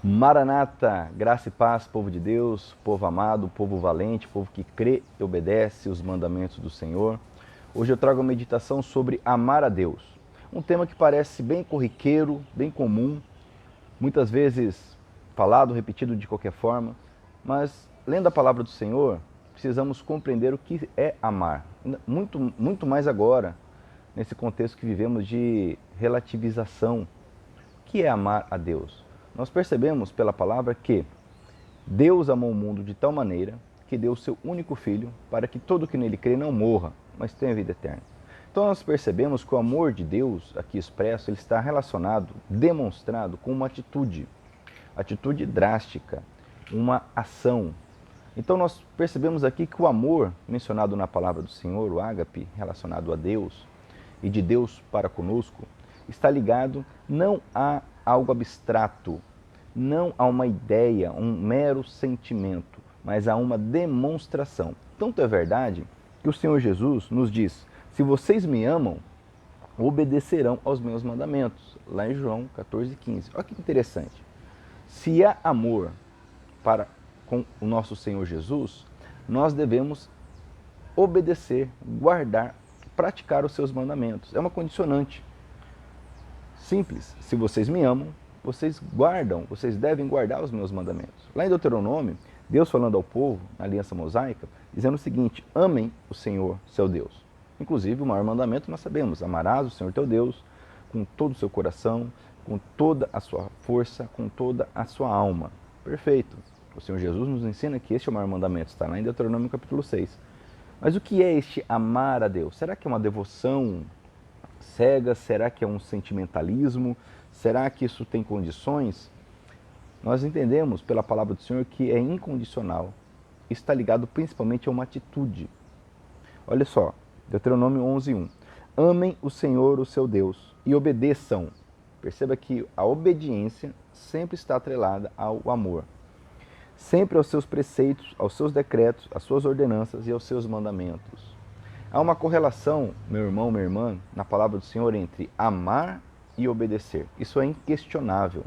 Maranata, graça e paz, povo de Deus, povo amado, povo valente, povo que crê e obedece os mandamentos do Senhor. Hoje eu trago uma meditação sobre amar a Deus. Um tema que parece bem corriqueiro, bem comum, muitas vezes falado, repetido de qualquer forma, mas lendo a palavra do Senhor, precisamos compreender o que é amar. Muito mais agora, nesse contexto que vivemos de relativização. O que é amar a Deus? Nós percebemos pela palavra que Deus amou o mundo de tal maneira que deu o seu único filho para que todo que nele crê não morra, mas tenha vida eterna. Então nós percebemos que o amor de Deus, aqui expresso, ele está relacionado, demonstrado com uma atitude drástica, uma ação. Então nós percebemos aqui que o amor mencionado na palavra do Senhor, o ágape, relacionado a Deus e de Deus para conosco, está ligado não a algo abstrato, não a uma ideia, um mero sentimento, mas a uma demonstração. Tanto é verdade que o Senhor Jesus nos diz: se vocês me amam, obedecerão aos meus mandamentos. Lá em João 14,15. Olha que interessante. Se há amor para com o nosso Senhor Jesus, nós devemos obedecer, guardar, praticar os seus mandamentos. É uma condicionante. Simples. Se vocês me amam, vocês devem guardar os meus mandamentos. Lá em Deuteronômio, Deus falando ao povo, na aliança mosaica, dizendo o seguinte: amem o Senhor, seu Deus. Inclusive, o maior mandamento nós sabemos: amarás o Senhor teu Deus com todo o seu coração, com toda a sua força, com toda a sua alma. Perfeito. O Senhor Jesus nos ensina que este é o maior mandamento, está lá em Deuteronômio capítulo 6. Mas o que é este amar a Deus? Será que é uma devoção cega? Será que é um sentimentalismo? Será que isso tem condições? Nós entendemos pela palavra do Senhor que é incondicional. Está ligado principalmente a uma atitude. Olha só, Deuteronômio 11:1. Amem o Senhor, o seu Deus, e obedeçam. Perceba que a obediência sempre está atrelada ao amor. Sempre aos seus preceitos, aos seus decretos, às suas ordenanças e aos seus mandamentos. Há uma correlação, meu irmão, minha irmã, na palavra do Senhor entre amar e obedecer. Isso é inquestionável.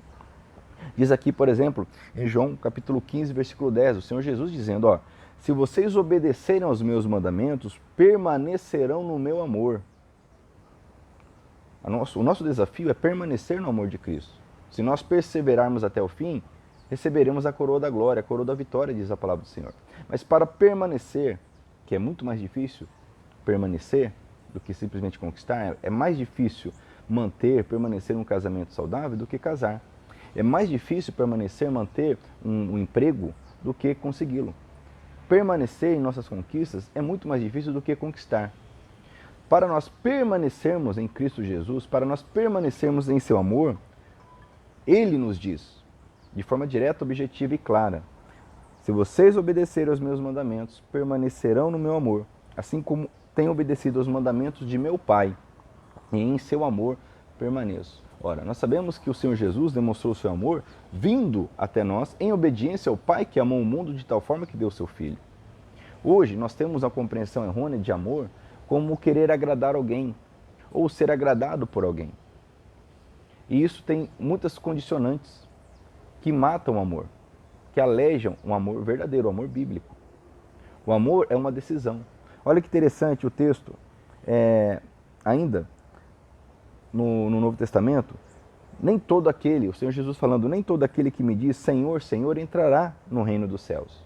Diz aqui, por exemplo, em João capítulo 15, versículo 10, o Senhor Jesus dizendo: se vocês obedecerem aos meus mandamentos, permanecerão no meu amor. O nosso desafio é permanecer no amor de Cristo. Se nós perseverarmos até o fim, receberemos a coroa da glória, a coroa da vitória, diz a palavra do Senhor. Mas para permanecer, que é muito mais difícil permanecer do que simplesmente conquistar, é mais difícil permanecer um casamento saudável do que casar. É mais difícil manter um emprego do que consegui-lo. Permanecer em nossas conquistas é muito mais difícil do que conquistar. Para nós permanecermos em Cristo Jesus, para nós permanecermos em seu amor, Ele nos diz, de forma direta, objetiva e clara: se vocês obedecerem aos meus mandamentos, permanecerão no meu amor, assim como tenho obedecido aos mandamentos de meu Pai, e em seu amor permaneço. Ora, nós sabemos que o Senhor Jesus demonstrou o seu amor vindo até nós em obediência ao Pai que amou o mundo de tal forma que deu o seu Filho. Hoje nós temos a compreensão errônea de amor como querer agradar alguém ou ser agradado por alguém. E isso tem muitas condicionantes que matam o amor, que alejam um amor verdadeiro, o amor bíblico. O amor é uma decisão. Olha que interessante o texto, ainda no Novo Testamento, o Senhor Jesus falando: nem todo aquele que me diz Senhor, Senhor entrará no reino dos céus,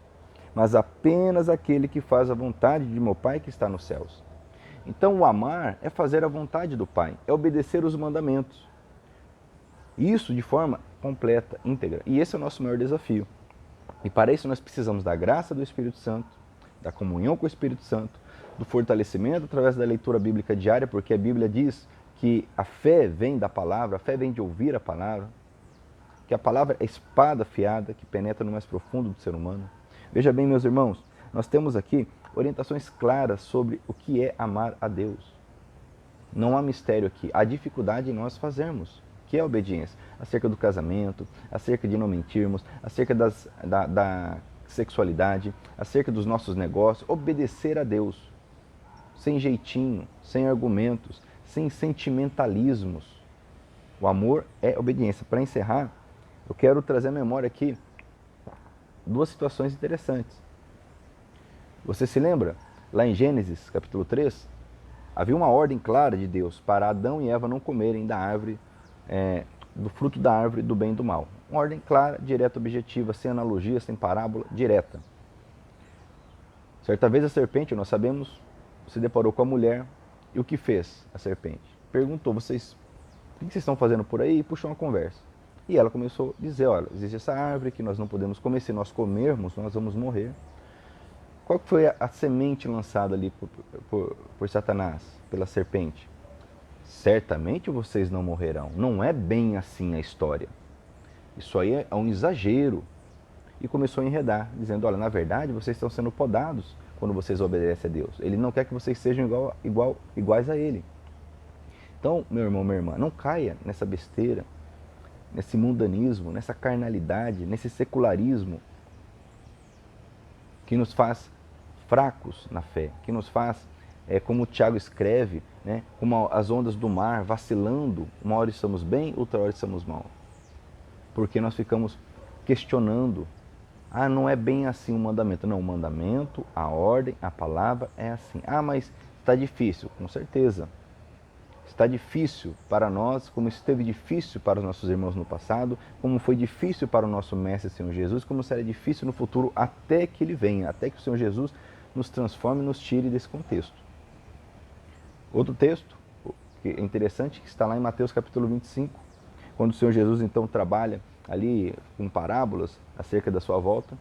mas apenas aquele que faz a vontade de meu Pai que está nos céus. Então o amar é fazer a vontade do Pai, é obedecer os mandamentos. Isso de forma completa, íntegra. E esse é o nosso maior desafio. E para isso nós precisamos da graça do Espírito Santo, da comunhão com o Espírito Santo, do fortalecimento através da leitura bíblica diária, porque a Bíblia diz que a fé vem da palavra, a fé vem de ouvir a palavra, que a palavra é espada afiada que penetra no mais profundo do ser humano. Veja bem, meus irmãos, nós temos aqui orientações claras sobre o que é amar a Deus. Não há mistério aqui, há dificuldade em nós fazermos, que é a obediência, acerca do casamento, acerca de não mentirmos, acerca da sexualidade, acerca dos nossos negócios, obedecer a Deus, sem jeitinho, sem argumentos, sem sentimentalismos. O amor é obediência. Para encerrar, eu quero trazer à memória aqui duas situações interessantes. Você se lembra? Lá em Gênesis, capítulo 3, havia uma ordem clara de Deus para Adão e Eva não comerem da árvore, do fruto da árvore do bem e do mal. Uma ordem clara, direta, objetiva, sem analogia, sem parábola, direta. Certa vez a serpente, nós sabemos, se deparou com a mulher e o que fez a serpente? Perguntou, vocês, o que vocês estão fazendo por aí? E puxou uma conversa. E ela começou a dizer, olha, existe essa árvore que nós não podemos comer, se nós comermos, nós vamos morrer. Qual foi a semente lançada ali por Satanás, pela serpente? Certamente vocês não morrerão. Não é bem assim a história. Isso aí é um exagero. E começou a enredar, dizendo, olha, na verdade vocês estão sendo podados quando vocês obedecem a Deus. Ele não quer que vocês sejam iguais a Ele. Então, meu irmão, minha irmã, não caia nessa besteira, nesse mundanismo, nessa carnalidade, nesse secularismo que nos faz fracos na fé, que nos faz, como o Tiago escreve, né, como as ondas do mar, vacilando, uma hora estamos bem, outra hora estamos mal. Porque nós ficamos questionando, não é bem assim o mandamento. Não, o mandamento, a ordem, a palavra é assim. Mas está difícil, com certeza. Está difícil para nós, como esteve difícil para os nossos irmãos no passado, como foi difícil para o nosso Mestre Senhor Jesus, como será difícil no futuro até que Ele venha, até que o Senhor Jesus nos transforme e nos tire desse contexto. Outro texto, que é interessante, que está lá em Mateus capítulo 25, quando o Senhor Jesus então trabalha ali com parábolas acerca da sua volta,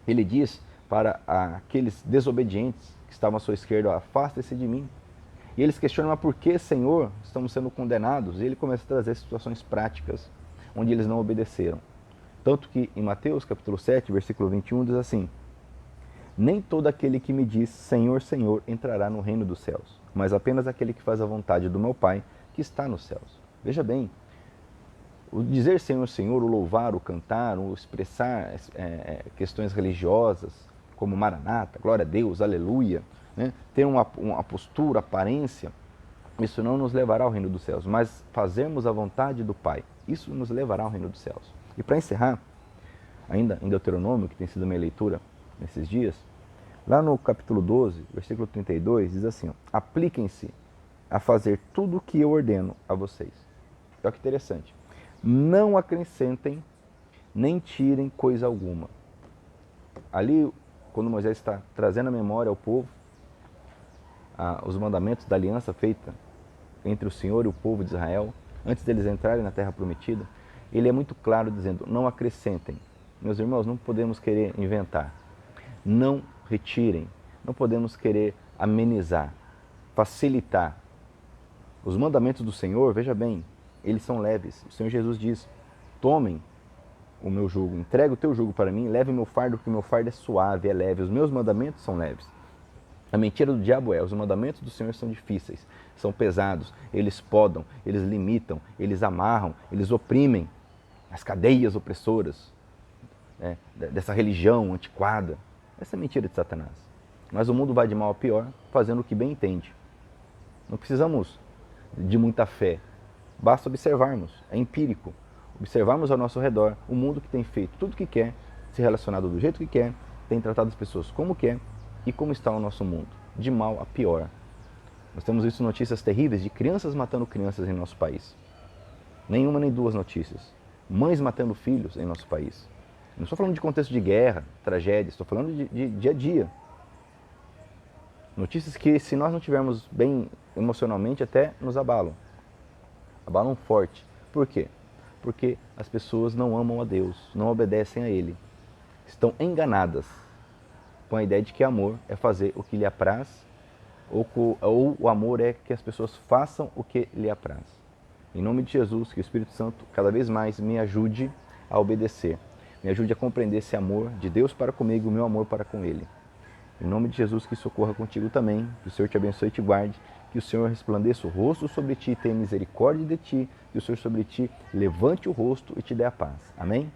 Ele diz para aqueles desobedientes que estavam à sua esquerda, afasta-se de mim. E eles questionam, mas por que, Senhor, estamos sendo condenados? E Ele começa a trazer situações práticas, onde eles não obedeceram. Tanto que em Mateus capítulo 7, versículo 21, diz assim, nem todo aquele que me diz, Senhor, Senhor, entrará no reino dos céus, mas apenas aquele que faz a vontade do meu Pai, que está nos céus. Veja bem, o dizer Senhor, Senhor, o louvar, o cantar, o expressar questões religiosas, como Maranata, glória a Deus, aleluia, né? Ter uma postura, aparência, isso não nos levará ao reino dos céus, mas fazermos a vontade do Pai, isso nos levará ao reino dos céus. E para encerrar, ainda em Deuteronômio, que tem sido minha leitura nesses dias, lá no capítulo 12, versículo 32, diz assim, apliquem-se a fazer tudo o que eu ordeno a vocês. Olha que interessante. Não acrescentem, nem tirem coisa alguma. Ali, quando Moisés está trazendo a memória ao povo, os mandamentos da aliança feita entre o Senhor e o povo de Israel, antes deles entrarem na terra prometida, ele é muito claro dizendo, não acrescentem. Meus irmãos, não podemos querer inventar. Não retirem. Não podemos querer amenizar, facilitar. Os mandamentos do Senhor, veja bem, eles são leves. O Senhor Jesus diz, tomem o meu jugo, entregue o teu jugo para mim, leve o meu fardo, porque o meu fardo é suave, é leve. Os meus mandamentos são leves. A mentira do diabo os mandamentos do Senhor são difíceis, são pesados, eles podam, eles limitam, eles amarram, eles oprimem as cadeias opressoras dessa religião antiquada. Essa é a mentira de Satanás. Mas o mundo vai de mal a pior, fazendo o que bem entende. Não precisamos de muita fé, basta observarmos, é empírico. Observarmos ao nosso redor o mundo que tem feito tudo o que quer, se relacionado do jeito que quer, tem tratado as pessoas como quer e como está o nosso mundo, de mal a pior. Nós temos visto notícias terríveis de crianças matando crianças em nosso país. Nenhuma nem duas notícias. Mães matando filhos em nosso país. Não estou falando de contexto de guerra, tragédia, estou falando de dia a dia. Notícias que, se nós não estivermos bem emocionalmente, até nos abalam. Abalam forte. Por quê? Porque as pessoas não amam a Deus, não obedecem a Ele. Estão enganadas com a ideia de que amor é fazer o que lhe apraz, ou o amor é que as pessoas façam o que lhe apraz. Em nome de Jesus, que o Espírito Santo cada vez mais me ajude a obedecer. Me ajude a compreender esse amor de Deus para comigo e o meu amor para com Ele. Em nome de Jesus, que isso ocorra contigo também. Que o Senhor te abençoe e te guarde. Que o Senhor resplandeça o rosto sobre ti e tenha misericórdia de ti. Que o Senhor sobre ti levante o rosto e te dê a paz. Amém?